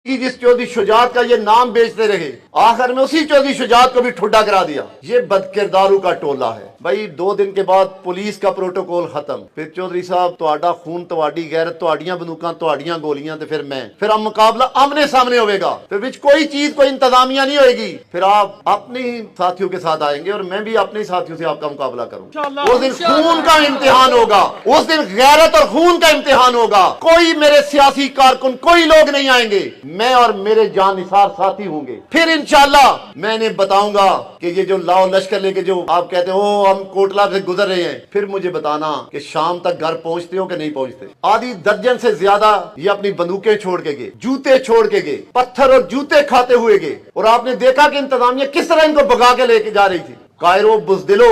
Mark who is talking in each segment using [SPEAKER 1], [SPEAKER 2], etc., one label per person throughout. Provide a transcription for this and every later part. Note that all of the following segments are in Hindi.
[SPEAKER 1] कि जिस चौधरी शुजात का ये नाम बेचते रहे, आखिर में उसी चौधरी शुजात को भी ठुड्डा करा दिया। ये बदकिरदारों का टोला है भाई। 2 दिन के बाद पुलिस का प्रोटोकॉल खत्म, फिर चौधरी साहब तुहाडा खून, तुहाडी गैरत, तुहाडियां बंदूकां, तुहाडियां गोलियां, तो फिर हम मुकाबला आमने सामने होगा। फिर विच कोई चीज, कोई इंतजामिया नहीं होगी। फिर आप अपने ही साथियों के साथ आएंगे और मैं भी अपने साथियों से आपका मुकाबला करूंगा। उस दिन खून का इम्तिहान होगा, उस दिन गैरत और खून का इम्तिहान होगा। कोई मेरे सियासी कारकुन, कोई लोग नहीं आएंगे, मैं और मेरे जानिसार साथी होंगे। फिर इंशाअल्लाह मैं इन्हें बताऊंगा कि ये जो लाओ लश्कर लेके जो आप कहते हो हम कोटला से गुजर रहे हैं, फिर मुझे बताना कि शाम तक घर पहुंचते हो कि नहीं पहुंचते। आधी दर्जन से ज्यादा ये अपनी बंदूकें छोड़ के गए, जूते छोड़ के गए, पत्थर और जूते खाते हुए गए। और आपने देखा कि इंतजामिया किस तरह इनको भगा के लेके जा रही थी। कायरो बुज़दिलो,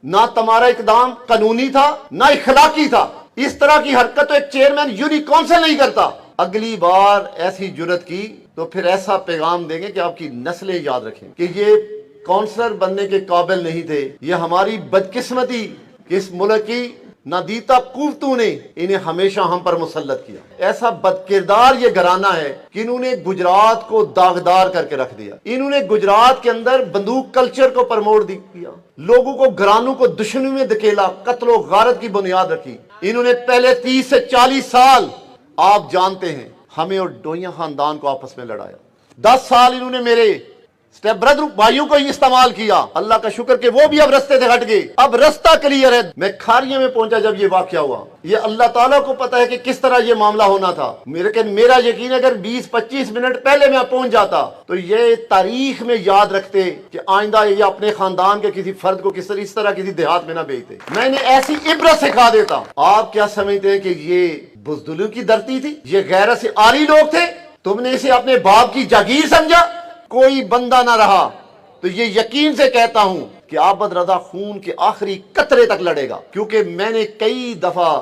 [SPEAKER 1] ना तुम्हारा इकदाम कानूनी था ना इखलाकी था। इस तरह की हरकत तो एक चेयरमैन यूनिक काउंसिल नहीं करता। अगली बार ऐसी जुर्रत की तो फिर ऐसा पैगाम देंगे कि आपकी नस्लें याद रखें कि ये काउंसलर बनने के काबिल नहीं थे। ये हमारी बदकिस्मती, इस मुल्क की नादीता कुव्वतों ने इन्हें हमेशा हम पर मुसल्लत किया। ऐसा बदकिरदार ये घराना है कि इन्होंने गुजरात को दागदार करके रख दिया। इन्होंने गुजरात के अंदर बंदूक कल्चर को प्रमोट किया, लोगों को, घरानों को दुश्मनी में धकेला, कत्ल और गारत की बुनियाद रखी। इन्होंने पहले 30 से 40 साल आप जानते हैं हमें और डोइया खानदान को आपस में लड़ाया। 10 साल इन्होंने मेरे स्टेप ब्रदर भाइयों को ही इस्तेमाल किया। अल्लाह का शुक्र कि वो भी अब रास्ते से हट गए, अब रास्ता क्लियर है। मैं खारिया में पहुंचा जब ये वाकया हुआ, ये अल्लाह ताला को पता है कि किस तरह ये मामला होना था। मेरा यकीन अगर 20-25 मिनट पहले मैं पहुंच जाता तो ये तारीख में याद रखते कि आइंदा ये अपने खानदान के किसी फर्द को इस तरह किसी देहात में ना भेजते। मैंने ऐसी इबरत सिखा देता। आप क्या समझते हैं कि ये बुज़दिलों की धरती थी? ये गैरत से आरी लोग थे? तुमने इसे अपने बाप की जागीर समझा? कोई बंदा ना रहा तो ये यकीन से कहता हूं कि आबद रजा खून के आखिरी कतरे तक लड़ेगा, क्योंकि मैंने कई दफा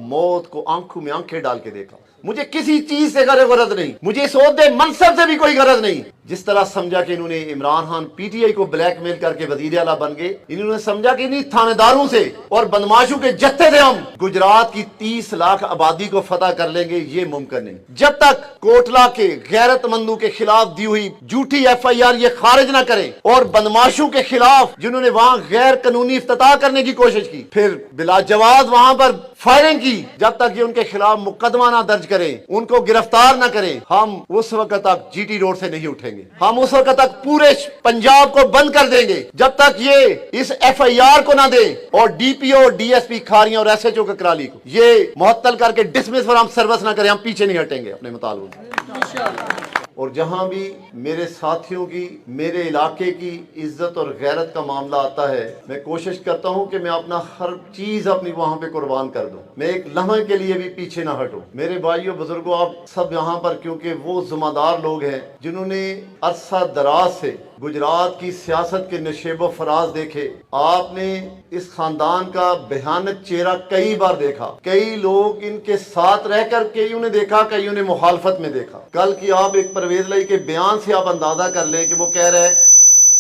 [SPEAKER 1] मौत को आंखों में आंखें डाल के देखा। मुझे किसी चीज से गरज नहीं, मुझे इस ओहदे मनसब से भी कोई गरज नहीं। जिस तरह समझा कि इन्होंने इमरान खान पीटीआई को ब्लैकमेल करके वजीर आला बन गए, इन्होंने समझा कि इन्हीं थानेदारों से और बदमाशों के जत्थे से हम गुजरात की 30 लाख आबादी को फतह कर लेंगे। ये मुमकिन नहीं जब तक कोटला के गैरतमंदों के खिलाफ दी हुई झूठी FIR ये खारिज ना करें और बदमाशों के खिलाफ जिन्होंने वहां गैर कानूनी इफ्तिताह करने की कोशिश की, फिर बिलाजवाब वहां पर फायरिंग की, जब तक ये उनके खिलाफ मुकदमा ना दर्ज करें, उनको गिरफ्तार ना करें, हम उस वक्त तक GT रोड से नहीं उठेंगे। हम उस वक्त तक पूरे पंजाब को बंद कर देंगे जब तक ये इस FIR को ना दें और DPO, DSP खारियां और SHO के कराली को ये मुअत्तल करके डिसमिस फ्रॉम सर्विस ना करें। हम पीछे नहीं हटेंगे अपने मुतालबों। और जहां भी मेरे साथियों की, मेरे इलाके की इज्जत और गैरत का मामला आता है, मैं कोशिश करता हूं कि मैं अपना हर चीज अपनी वहां पे कुर्बान कर दूं। मैं एक लम्हे के लिए भी पीछे ना हटूं। मेरे भाइयों बुजुर्गों, आप सब यहाँ पर क्योंकि वो जिम्मेदार लोग हैं जिन्होंने अरसा दराज से गुजरात की सियासत के नशेबो फराज देखे। आपने इस खानदान का भयानक चेहरा कई बार देखा। कई लोग इनके साथ रहकर कईयों ने देखा, कईयों ने मुखालफत में देखा। कल की आप एक परवेज लाई के बयान से आप अंदाजा कर लें कि वो कह रहे हैं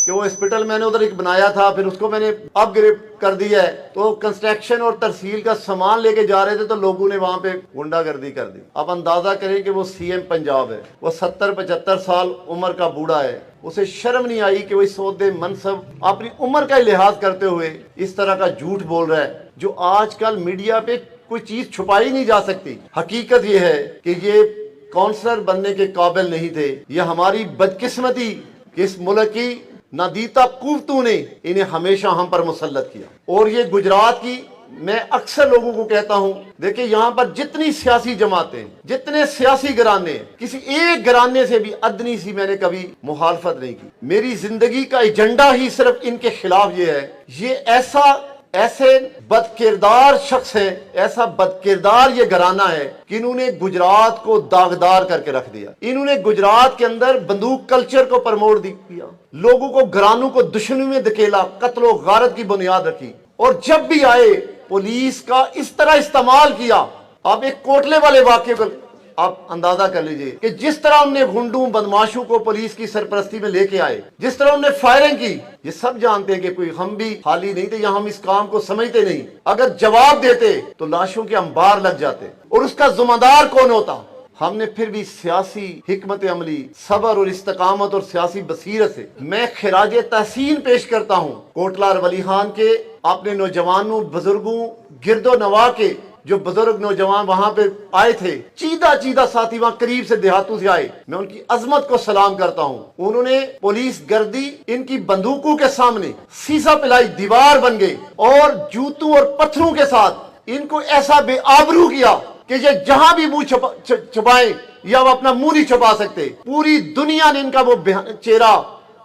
[SPEAKER 1] कि वो हॉस्पिटल मैंने उधर एक बनाया था, फिर उसको मैंने अपग्रेड कर दिया है। तो कंस्ट्रक्शन और तरसील का सामान लेके जा रहे थे तो लोगों ने वहां पे गुंडागर्दी कर दी। अब अंदाजा करें कि वो CM पंजाब है, वो 70-75 साल उम्र का बूढ़ा है। उसे शर्म नहीं आई कि वो इस ओहदे मनसब अपनी उम्र का लिहाज करते हुए इस तरह का झूठ बोल रहा है, जो आजकल मीडिया पे कोई चीज छुपाई नहीं जा सकती। हकीकत ये है कि ये काउंसलर बनने के काबिल नहीं थे। ये हमारी बदकिस्मती कि इस मुल्क की नादीता कुव्वतों ने इन्हें हमेशा हम पर मुसल्लत किया। और ये गुजरात की, मैं अक्सर लोगों को कहता हूं, देखिए यहाँ पर जितनी सियासी जमातें, जितने सियासी घराने, किसी एक घराने से भी अदनी सी मैंने कभी मुखालफत नहीं की। मेरी जिंदगी का एजेंडा ही सिर्फ इनके खिलाफ ये है। ये ऐसे बदकिरदार शख्स है, ऐसा बदकिरदार ये घराना है कि इन्होंने गुजरात को दागदार करके रख दिया। इन्होंने गुजरात के अंदर बंदूक कल्चर को प्रमोट किया, लोगों को, घरानों को दुश्मनी में धकेला, कत्ल और गारत की बुनियाद रखी। और जब भी आए पुलिस का इस तरह इस्तेमाल किया। आप एक कोटले वाले वाक्य को आप अंदाजा कर लीजिए कि जिस तरह उनने गुंडों बदमाशों को पुलिस की सरपरस्ती में लेके आए, जिस तरह उन्होंने फायरिंग की, ये सब जानते हैं कि कोई हम भी खाली नहीं थे, यहाँ हम इस काम को समझते नहीं। अगर जवाब देते तो लाशों के अंबार लग जाते। और उसका जिम्मेदार कौन होता? हमने फिर भी सियासी हिकमत अमली, सब्र और इस्तकामत और सियासी बसीरत से मैं खिराज तहसीन पेश करता हूँ कोटला वली खान के अपने नौजवानों, बुजुर्गों, गिरदो नवा के जो बुजुर्ग नौजवान वहां पे आए थे, चीदा चीदा साथी वहां करीब से देहातों से आए, मैं उनकी अजमत को सलाम करता हूं। उन्होंने पुलिस गर्दी इनकी बंदूकों के सामने सीसा पिलाई दीवार बन गए और जूतों और पत्थरों के साथ इनको ऐसा बेआबरू किया कि ये जहां भी मुंह छुपाए या वो अपना मुंह नहीं छुपा सकते। पूरी दुनिया ने इनका वो चेहरा,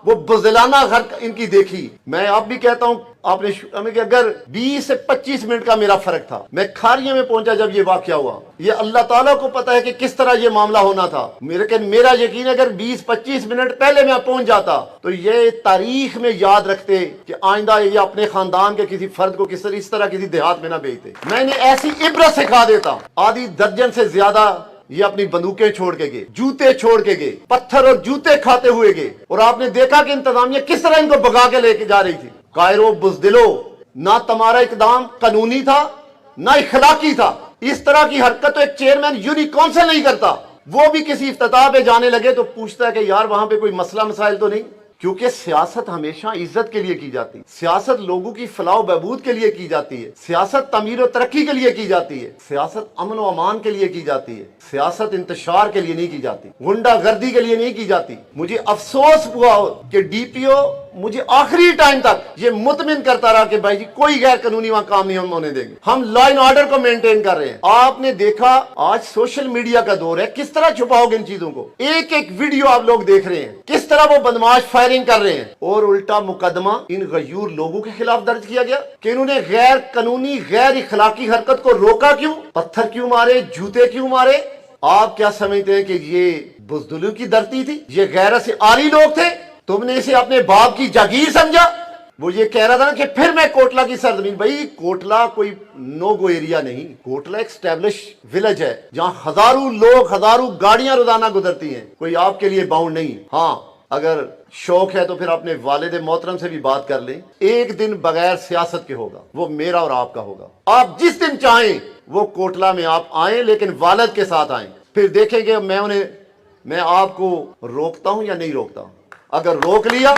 [SPEAKER 1] वो बुज़दिलाना घर इनकी देखी। मैं अब भी कहता हूं आपने कि अगर 20 से 25 मिनट का मेरा फर्क था, मैं खारिया में पहुंचा जब ये वाकया हुआ। ये अल्लाह ताला को पता है कि किस तरह ये मामला होना था। मेरा यकीन है अगर 20-25 मिनट पहले मैं पहुंच जाता तो ये तारीख में याद रखते कि आइंदा ये अपने खानदान के किसी फर्द को इस तरह किसी देहात में ना भेजते। मैंने ऐसी इबरत सिखा देता। आधी दर्जन से ज्यादा ये अपनी बंदूकें छोड़ के गए, जूते छोड़ के गए, पत्थर और जूते खाते हुए गए। और आपने देखा कि इंतजामिया किस तरह इनको भगा के लेके जा रही थी। कायरो बुज़दिलो, ना तुम्हारा इकदाम कानूनी था ना इखलाकी था। इस तरह की हरकत तो एक चेयरमैन यूनिक काउंसिल नहीं करता। वो भी किसी इफ्तिताह पे जाने लगे तो पूछता है कि यार वहां पे कोई मसला मसाइल तो नहीं। क्योंकि सियासत हमेशा इज्जत के लिए की जाती है, सियासत लोगों की फलाह बहबूद के लिए की जाती है, सियासत तमीर और तरक्की के लिए की जाती है, सियासत अमन व अमान के लिए की जाती है, सियासत इंतशार के लिए नहीं की जाती, गुंडागर्दी के लिए नहीं की जाती। मुझे अफसोस हुआ कि डीपीओ मुझे आखिरी टाइम तक ये मुतमिन करता रहा कि भाई जी कोई गैर कानूनी वहां काम नहीं हम होने देंगे, हम लॉ एंड ऑर्डर को मेंटेन कर रहे हैं। आपने देखा आज सोशल मीडिया का दौर है, किस तरह छुपाओगे इन चीजों को। एक एक वीडियो आप लोग देख रहे हैं, किस तरह वो बदमाश फायरिंग कर रहे हैं। और उल्टा मुकदमा इन गयूर लोगों के खिलाफ दर्ज किया गया कि इन्होंने गैर कानूनी गैर इखलाकी हरकत को रोका क्यों, पत्थर क्यों मारे, जूते क्यों मारे। आप क्या समझते हैं कि ये बुज़दिलों की धरती थी, ये गैरत से आली लोग थे, तुमने इसे अपने बाप की जागीर समझा। वो ये कह रहा था ना कि फिर मैं कोटला की सरजमीन। भाई कोटला कोई नो गो एरिया नहीं, कोटला एक स्टैब्लिश विलेज है जहां हजारों लोग, हजारों गाड़ियां रोजाना गुजरती हैं। कोई आपके लिए बाउंड नहीं। हाँ, अगर शौक है तो फिर अपने वालिद मोहतरम से भी बात कर लें। एक दिन बगैर सियासत के होगा, वो मेरा और आपका होगा। आप जिस दिन चाहें वो कोटला में आप आए, लेकिन वालिद के साथ आए। फिर देखेंगे मैं आपको रोकता हूं या नहीं रोकता। अगर रोक लिया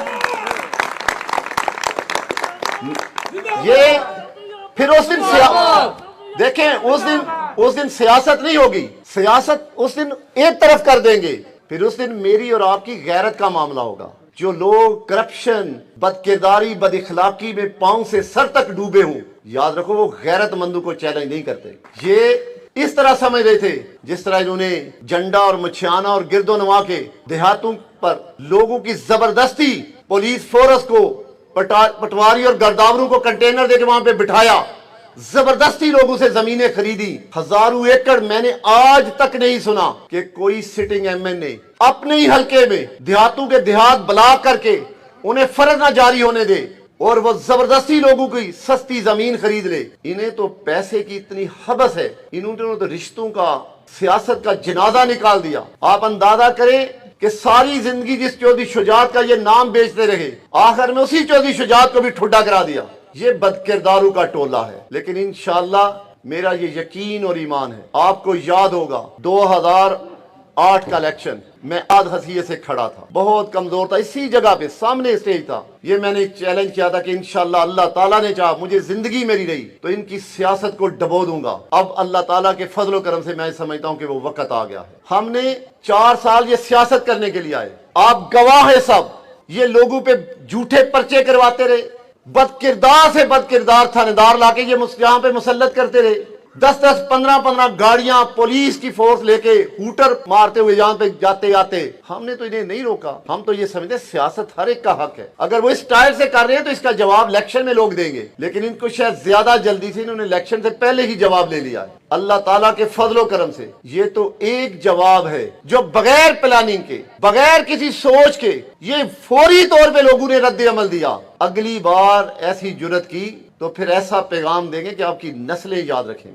[SPEAKER 1] ये फिर उस दिन देखें, उस दिन सियासत नहीं होगी। सियासत उस दिन एक तरफ कर देंगे, फिर उस दिन मेरी और आपकी गैरत का मामला होगा। जो लोग करप्शन, बदकिरदारी, बदइखलाकी में पांव से सर तक डूबे हों, याद रखो वो गैरतमंदों को चैलेंज नहीं करते। ये इस तरह समझ रहे थे जिस तरह इन्होंने जंडा और मछियाना और गिरदोनवा के देहातों पर लोगों की जबरदस्ती पुलिस फोर्स को पटवारी और गर्दावरों को कंटेनर देके वहां पे बिठाया, जबरदस्ती लोगों से जमीनें खरीदी, हजारों एकड़। मैंने आज तक नहीं सुना कि कोई सिटिंग एमएनए अपने ही हल्के में देहातों के देहात ब्लॉक करके उन्हें फर्ज ना जारी होने दे और वो जबरदस्ती लोगों की सस्ती जमीन खरीद ले। इन्हें तो पैसे की इतनी हबस है, इन्होंने तो रिश्तों का, सियासत का जनाजा निकाल दिया। आप अंदाजा करें कि सारी जिंदगी जिस चौधरी शुजात का ये नाम बेचते रहे, आखिर में उसी चौधरी शुजात को भी ठुड्डा करा दिया। ये बदकिरदारों का टोला है। लेकिन इंशाअल्लाह मेरा ये यकीन और ईमान है, आपको याद होगा 2008 का इलेक्शन, मैं आज हसीये से खड़ा था, बहुत कमजोर था, इसी जगह पे सामने स्टेज था। ये मैंने चैलेंज किया था कि इंशाअल्लाह अल्लाह ताला ने चाहा, मुझे जिंदगी मेरी रही तो इनकी सियासत को डबो दूंगा। अब अल्लाह ताला के फजल करम से मैं समझता हूं कि वो वक्त आ गया है। हमने 4 साल ये सियासत करने के लिए आए, आप गवाह है सब। ये लोगों पे झूठे पर्चे करवाते रहे, बदकिरदार से बदकिरदार थानेदार लाके ये यहाँ पे मुसल्लत करते रहे। 10-10, 15-15 गाड़ियां पुलिस की फोर्स लेके हूटर मारते हुए यहाँ पे जाते आते। हमने तो इन्हें नहीं रोका। हम तो ये समझते सियासत हर एक का हक है। अगर वो इस स्टाइल से कर रहे हैं तो इसका जवाब इलेक्शन में लोग देंगे, लेकिन इनको शायद ज्यादा जल्दी से इन्होंने इलेक्शन से पहले ही जवाब ले लिया है। अल्लाह ताला के फजलो करम से ये तो एक जवाब है जो बगैर प्लानिंग के, बगैर किसी सोच के, ये फौरी तौर पे लोगों ने रद्द अमल दिया। अगली बार ऐसी जुर्रत की तो फिर ऐसा पैगाम देंगे कि आपकी नस्लें याद रखें।